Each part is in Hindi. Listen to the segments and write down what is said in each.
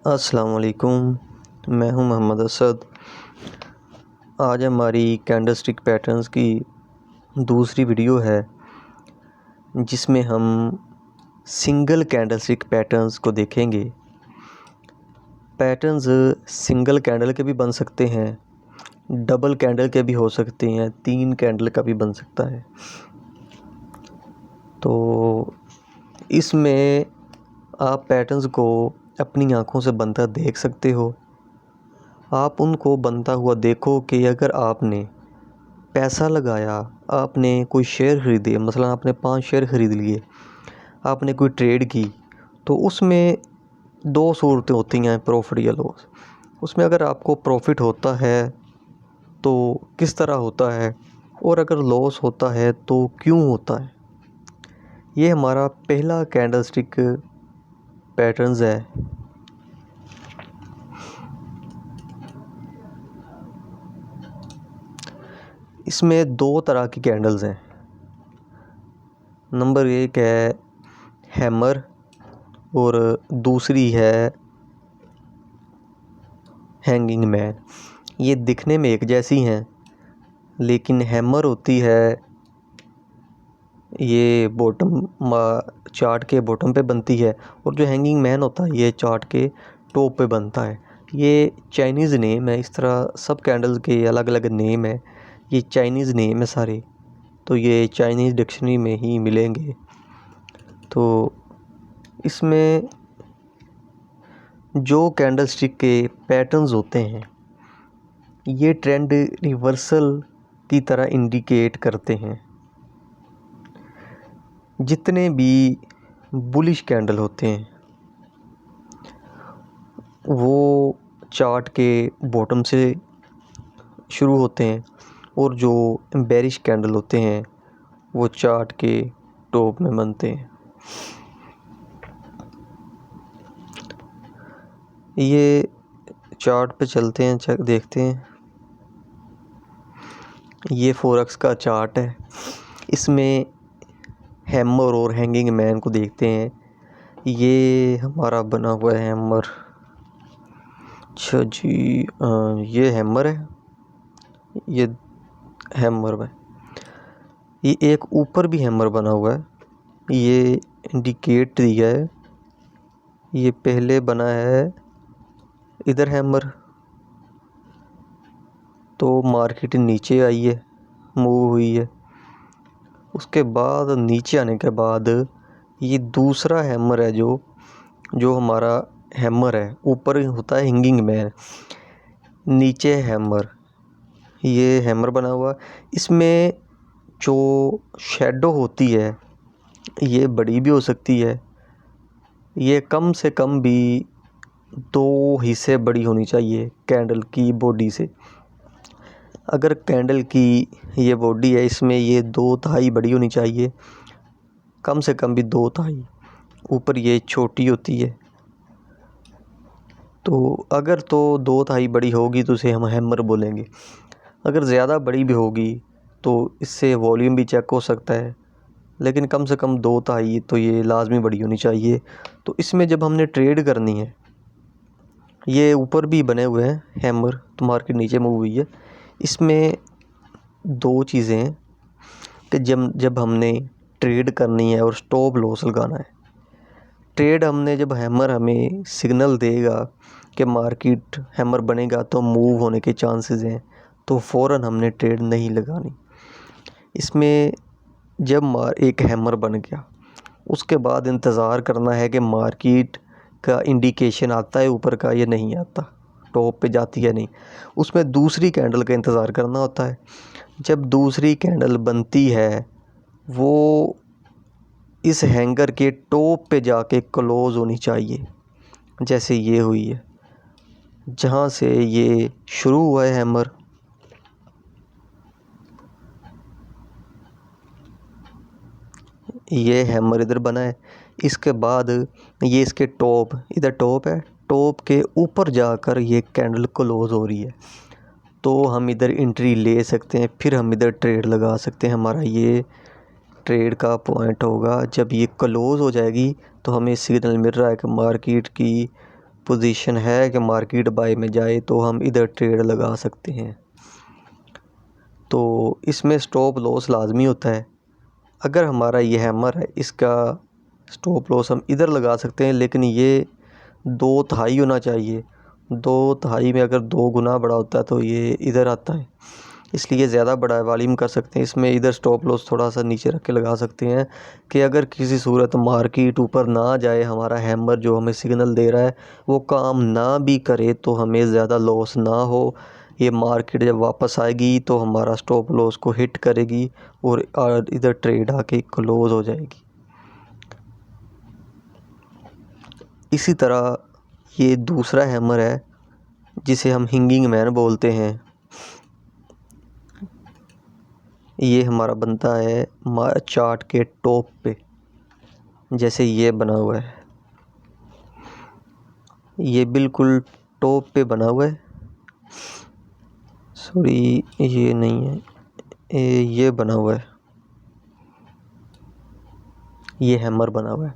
अस्सलाम वालेकुम। मैं हूं मोहम्मद असद। आज हमारी कैंडलस्टिक पैटर्न्स की दूसरी वीडियो है जिसमें हम सिंगल कैंडलस्टिक पैटर्न्स को देखेंगे। पैटर्न्स सिंगल कैंडल के भी बन सकते हैं, डबल कैंडल के भी हो सकते हैं, 3 कैंडल का भी बन सकता है। तो इसमें आप पैटर्न्स को अपनी आँखों से बनता देख सकते हो। आप उनको बनता हुआ देखो कि अगर आपने पैसा लगाया, आपने कोई शेयर ख़रीदे, मसलन आपने 5 शेयर ख़रीद लिए, आपने कोई ट्रेड की, तो उसमें 2 सूरतें होती हैं, प्रॉफिट या लॉस। उसमें अगर आपको प्रॉफिट होता है तो किस तरह होता है, और अगर लॉस होता है तो क्यों होता है। ये हमारा पहला कैंडलस्टिक पैटर्न्स है। इसमें 2 तरह की कैंडल्स हैं। नंबर 1 है हैमर और दूसरी है हैंगिंग मैन। ये दिखने में एक जैसी हैं, लेकिन हैमर होती है ये बॉटम चार्ट के बॉटम पे बनती है, और जो हैंगिंग मैन होता है ये चार्ट के टॉप पे बनता है। ये चाइनीज़ नेम है। इस तरह सब कैंडल्स के अलग अलग नेम है। ये चाइनीज़ नेम है सारे, तो ये चाइनीज़ डिक्शनरी में ही मिलेंगे। तो इसमें जो कैंडलस्टिक के पैटर्न्स होते हैं ये ट्रेंड रिवर्सल की तरह इंडिकेट करते हैं। जितने भी बुलिश कैंडल होते हैं वो चार्ट के बॉटम से शुरू होते हैं, और जो बेरिश कैंडल होते हैं वो चार्ट के टॉप में बनते हैं। ये चार्ट पे चलते हैं, चेक देखते हैं। ये फॉरेक्स का चार्ट है। इसमें हैमर और हैंगिंग मैन को देखते हैं। ये हमारा बना हुआ है हैमर। अच्छा जी, ये हैमर है। ये हैमर है। ये एक ऊपर भी हैमर बना हुआ है, ये इंडिकेट दिया है। ये पहले बना है इधर हैमर, तो मार्केट नीचे आई है, मूव हुई है। उसके बाद नीचे आने के बाद ये दूसरा हैमर है, जो हमारा हैमर है। ऊपर होता है हैंगिंग मैन, नीचे हैमर। ये हैमर बना हुआ। इसमें जो शेडो होती है ये बड़ी भी हो सकती है। ये कम से कम भी 2 हिस्से बड़ी होनी चाहिए कैंडल की बॉडी से। अगर कैंडल की ये बॉडी है, इसमें ये 2/3 बड़ी होनी चाहिए, कम से कम भी 2/3। ऊपर ये छोटी होती है, तो अगर तो 2/3 बड़ी होगी तो उसे हम हैमर बोलेंगे। अगर ज़्यादा बड़ी भी होगी तो इससे वॉल्यूम भी चेक हो सकता है, लेकिन कम से कम 2/3 तो ये लाजमी बड़ी होनी चाहिए। तो इसमें जब हमने ट्रेड करनी है, ये ऊपर भी बने हुए हैं हैमर, तो मार्केट नीचे मूव हुई है। इसमें 2 चीज़ें हैं कि जब हमने ट्रेड करनी है और स्टॉप लॉस लगाना है। ट्रेड हमने जब हैमर हमें सिग्नल देगा कि मार्केट हैमर बनेगा तो मूव होने के चांसेस हैं, तो फ़ौरन हमने ट्रेड नहीं लगानी। इसमें जब एक हैमर बन गया, उसके बाद इंतज़ार करना है कि मार्केट का इंडिकेशन आता है ऊपर का या नहीं आता, टॉप पे जाती है नहीं। उसमें दूसरी कैंडल का इंतज़ार करना होता है। जब दूसरी कैंडल बनती है वो इस हैंगर के टॉप पे जाके क्लोज़ होनी चाहिए, जैसे ये हुई है। जहाँ से ये शुरू हुआ है हैमर, ये हैमर इधर बना है। इसके बाद ये इसके टॉप, इधर टॉप है, टॉप के ऊपर जाकर ये कैंडल क्लोज़ हो रही है, तो हम इधर एंट्री ले सकते हैं, फिर हम इधर ट्रेड लगा सकते हैं। हमारा ये ट्रेड का पॉइंट होगा। जब ये क्लोज़ हो जाएगी तो हमें सिग्नल मिल रहा है कि मार्केट की पोजीशन है कि मार्केट बाय में जाए तो हम इधर ट्रेड लगा सकते हैं। तो इसमें स्टॉप लॉस लाजमी होता है। अगर हमारा ये हैमर है, इसका स्टॉप लॉस हम इधर लगा सकते हैं, लेकिन ये 2/3 होना चाहिए। 2/3 में अगर 2 गुना बड़ा होता है तो ये इधर आता है, इसलिए ज़्यादा बड़ा वॉल्यूम कर सकते हैं। इसमें इधर स्टॉप लॉस थोड़ा सा नीचे रख के लगा सकते हैं कि अगर किसी सूरत मार्केट ऊपर ना जाए, हमारा हैमर जो हमें सिग्नल दे रहा है वो काम ना भी करे तो हमें ज़्यादा लॉस ना हो। ये मार्केट जब वापस आएगी तो हमारा स्टॉप लॉस को हिट करेगी और इधर ट्रेड आके क्लोज़ हो जाएगी। इसी तरह ये दूसरा हैमर है जिसे हम हिंगिंग मैन बोलते हैं। ये हमारा बनता है चार्ट के टॉप पे, जैसे ये बना हुआ है, ये बिल्कुल टॉप पे बना हुआ है। सॉरी, ये नहीं है, ये बना हुआ है, ये हैमर बना हुआ है।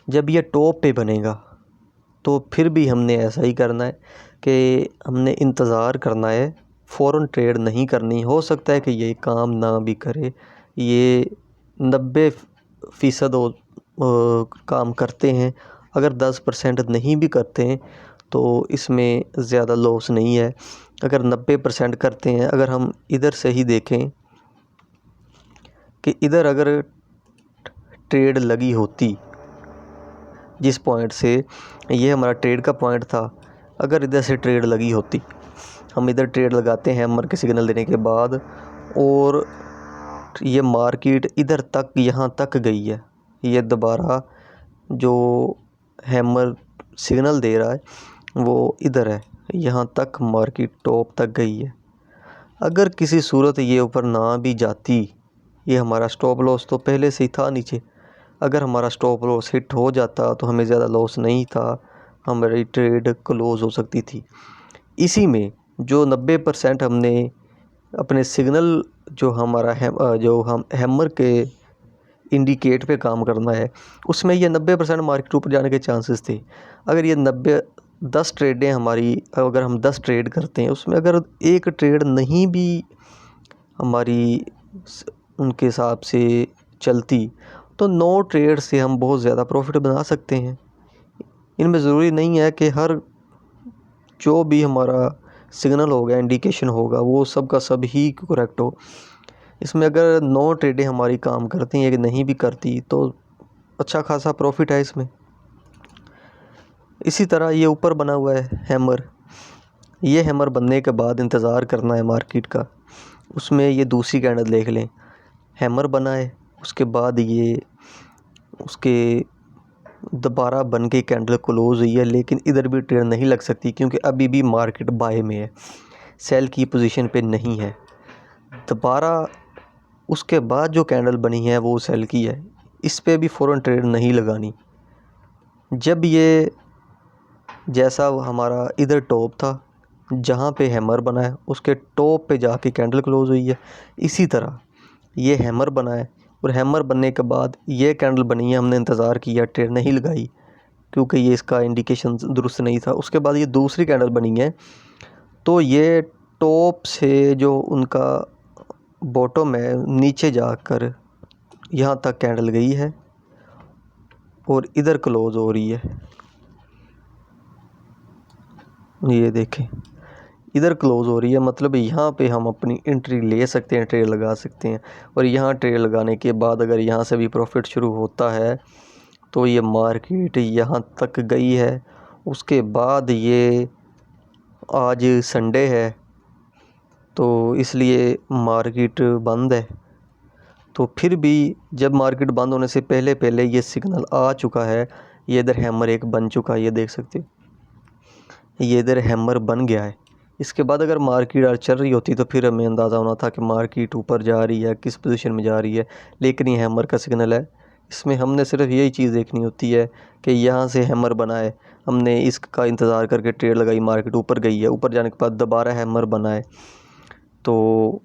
जब ये टॉप पे बनेगा तो फिर भी हमने ऐसा ही करना है कि हमने इंतज़ार करना है, फ़ौरन ट्रेड नहीं करनी। हो सकता है कि ये काम ना भी करे, ये 90% काम करते हैं। अगर 10% नहीं भी करते हैं तो इसमें ज़्यादा लॉस नहीं है। अगर 90% करते हैं, अगर हम इधर से ही देखें कि इधर अगर ट्रेड लगी होती, जिस पॉइंट से ये हमारा ट्रेड का पॉइंट था, अगर इधर से ट्रेड लगी होती, हम इधर ट्रेड लगाते हैं हैमर के सिग्नल देने के बाद, और ये मार्केट इधर तक, यहाँ तक गई है, ये दोबारा जो हैमर सिग्नल दे रहा है वो इधर है, यहाँ तक मार्केट टॉप तक गई है। अगर किसी सूरत ये ऊपर ना भी जाती, ये हमारा स्टॉप लॉस तो पहले से ही था नीचे, अगर हमारा स्टॉप लॉस हिट हो जाता तो हमें ज़्यादा लॉस नहीं था, हमारी ट्रेड क्लोज़ हो सकती थी। इसी में जो 90% हमने अपने सिग्नल जो हमारा जो हम हैमर के इंडिकेट पे काम करना है, उसमें ये 90% मार्केट ऊपर जाने के चांसेस थे। अगर ये 10 ट्रेडें हमारी, अगर हम 10 ट्रेड करते हैं, उसमें अगर एक ट्रेड नहीं भी हमारी उनके हिसाब से चलती तो 9 ट्रेड से हम बहुत ज़्यादा प्रॉफिट बना सकते हैं। इनमें ज़रूरी नहीं है कि हर जो भी हमारा सिग्नल होगा, इंडिकेशन होगा, वो सब का सब ही करेक्ट हो। इसमें अगर 9 ट्रेडें हमारी काम करती हैं, कि नहीं भी करती, तो अच्छा खासा प्रॉफिट है इसमें। इसी तरह ये ऊपर बना हुआ है हैमर, ये हैमर बनने के बाद इंतज़ार करना है मार्केट का। उसमें ये दूसरी कैंडल देख लें, हैमर बना है, उसके बाद ये उसके दोबारा बन के कैंडल क्लोज़ हुई है, लेकिन इधर भी ट्रेड नहीं लग सकती क्योंकि अभी भी मार्केट बाय में है, सेल की पोजीशन पे नहीं है। दोबारा उसके बाद जो कैंडल बनी है वो सेल की है, इस पे भी फ़ौरन ट्रेड नहीं लगानी। जब ये जैसा हमारा इधर टॉप था, जहाँ पे हैमर बना है, उसके टॉप पे जाके कैंडल क्लोज़ हुई है, इसी तरह ये हैमर बना है, और हैमर बनने के बाद ये कैंडल बनी है, हमने इंतज़ार किया, ट्रेड नहीं लगाई क्योंकि ये इसका इंडिकेशन दुरुस्त नहीं था। उसके बाद ये दूसरी कैंडल बनी है, तो ये टॉप से जो उनका बॉटम है, नीचे जाकर यहाँ तक कैंडल गई है और इधर क्लोज़ हो रही है। ये देखें, इधर क्लोज़ हो रही है, मतलब यहाँ पे हम अपनी एंट्री ले सकते हैं, ट्रेड लगा सकते हैं। और यहाँ ट्रेड लगाने के बाद अगर यहाँ से भी प्रॉफिट शुरू होता है तो ये मार्केट यहाँ तक गई है। उसके बाद ये आज संडे है तो इसलिए मार्केट बंद है, तो फिर भी जब मार्केट बंद होने से पहले पहले ये सिग्नल आ चुका है। ये इधर हैमर एक बन चुका है, ये देख सकते हो, ये इधर हैमर बन गया है। इसके बाद अगर मार्केट आज चल रही होती तो फिर हमें अंदाज़ा होना था कि मार्केट ऊपर जा रही है, किस पोजीशन में जा रही है, लेकिन ये हैमर का सिग्नल है। इसमें हमने सिर्फ यही चीज़ देखनी होती है कि यहाँ से हैमर बना है, हमने इसका इंतज़ार करके ट्रेड लगाई, मार्केट ऊपर गई है, ऊपर जाने के बाद दोबारा हैमर बना है। तो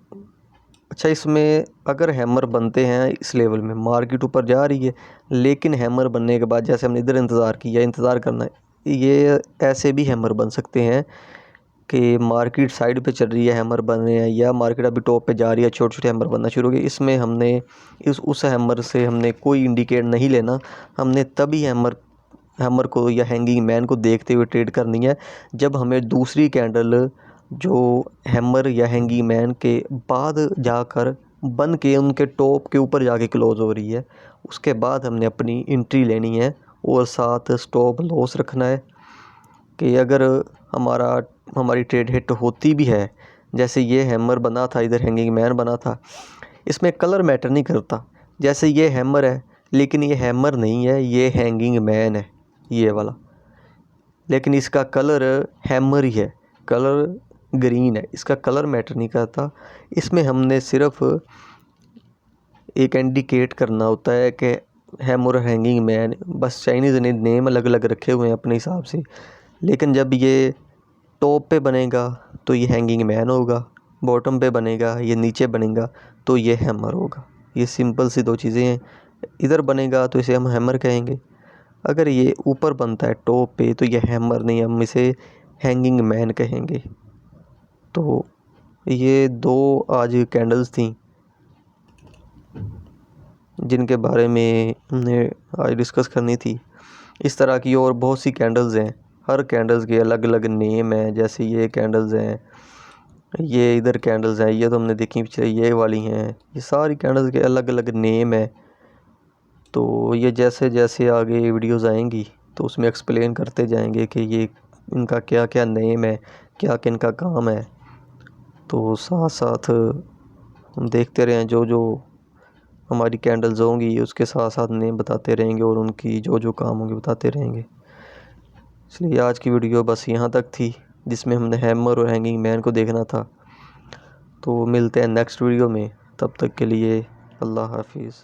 अच्छा, इसमें अगर हैमर बनते हैं इस लेवल में, मार्केट ऊपर जा रही है, लेकिन हैमर बनने के बाद जैसे हमने इधर इंतज़ार किया, इंतज़ार करना है, ये ऐसे भी हैमर बन सकते हैं कि मार्केट साइड पे चल रही है, हैमर बन रहे हैं, या मार्केट अभी टॉप पे जा रही है, छोटे छोटे हैमर बनना शुरू हो गए। इसमें हमने उस हैमर से हमने कोई इंडिकेट नहीं लेना, हमने तभी हैमर को या हैंगिंग मैन को देखते हुए ट्रेड करनी है जब हमें दूसरी कैंडल जो हैमर या हैंगिंग मैन के बाद जाकर बन के उनके टॉप के ऊपर जाके क्लोज हो रही है, उसके बाद हमने अपनी एंट्री लेनी है और साथ स्टॉप लॉस रखना है कि अगर हमारी ट्रेड हिट होती भी है, जैसे ये हैमर बना था, इधर हैंगिंग मैन बना था, इसमें कलर मैटर नहीं करता। जैसे ये हैमर है लेकिन ये हैमर नहीं है, ये हैंगिंग मैन है ये वाला, लेकिन इसका कलर हैमर ही है, कलर ग्रीन है, इसका कलर मैटर नहीं करता। इसमें हमने सिर्फ एक इंडिकेट करना होता है कि हैमर हैंगिंग मैन, बस चाइनीज़ ने नेम अलग अलग रखे हुए हैं अपने हिसाब से, लेकिन जब ये टॉप पे बनेगा तो ये हैंगिंग मैन होगा, बॉटम पे बनेगा ये नीचे बनेगा तो ये हैमर होगा। ये सिंपल सी दो चीज़ें हैं। इधर बनेगा तो इसे हम हैमर कहेंगे, अगर ये ऊपर बनता है टॉप पे तो ये हैमर नहीं, हम इसे हैंगिंग मैन कहेंगे। तो ये दो आज कैंडल्स थी जिनके बारे में हमने आज डिस्कस करनी थी। इस तरह की और बहुत सी कैंडल्स हैं, हर कैंडल्स के अलग अलग नेम हैं। जैसे ये कैंडल्स हैं, ये इधर कैंडल्स हैं, ये तो हमने देखी पिछले, ये वाली हैं, ये सारी कैंडल्स के अलग अलग नेम हैं। तो ये जैसे जैसे आगे वीडियोस आएंगी तो उसमें एक्सप्लेन करते जाएंगे कि ये इनका क्या क्या नेम है, क्या क्या इनका काम है। तो साथ साथ हम देखते रहें, जो जो हमारी कैंडल्स होंगी उसके साथ साथ नेम बताते रहेंगे और उनकी जो जो काम होंगे बताते रहेंगे। इसलिए आज की वीडियो बस यहाँ तक थी, जिसमें हमने हैमर और हैंगिंग मैन को देखना था। तो मिलते हैं नेक्स्ट वीडियो में, तब तक के लिए अल्लाह हाफिज़।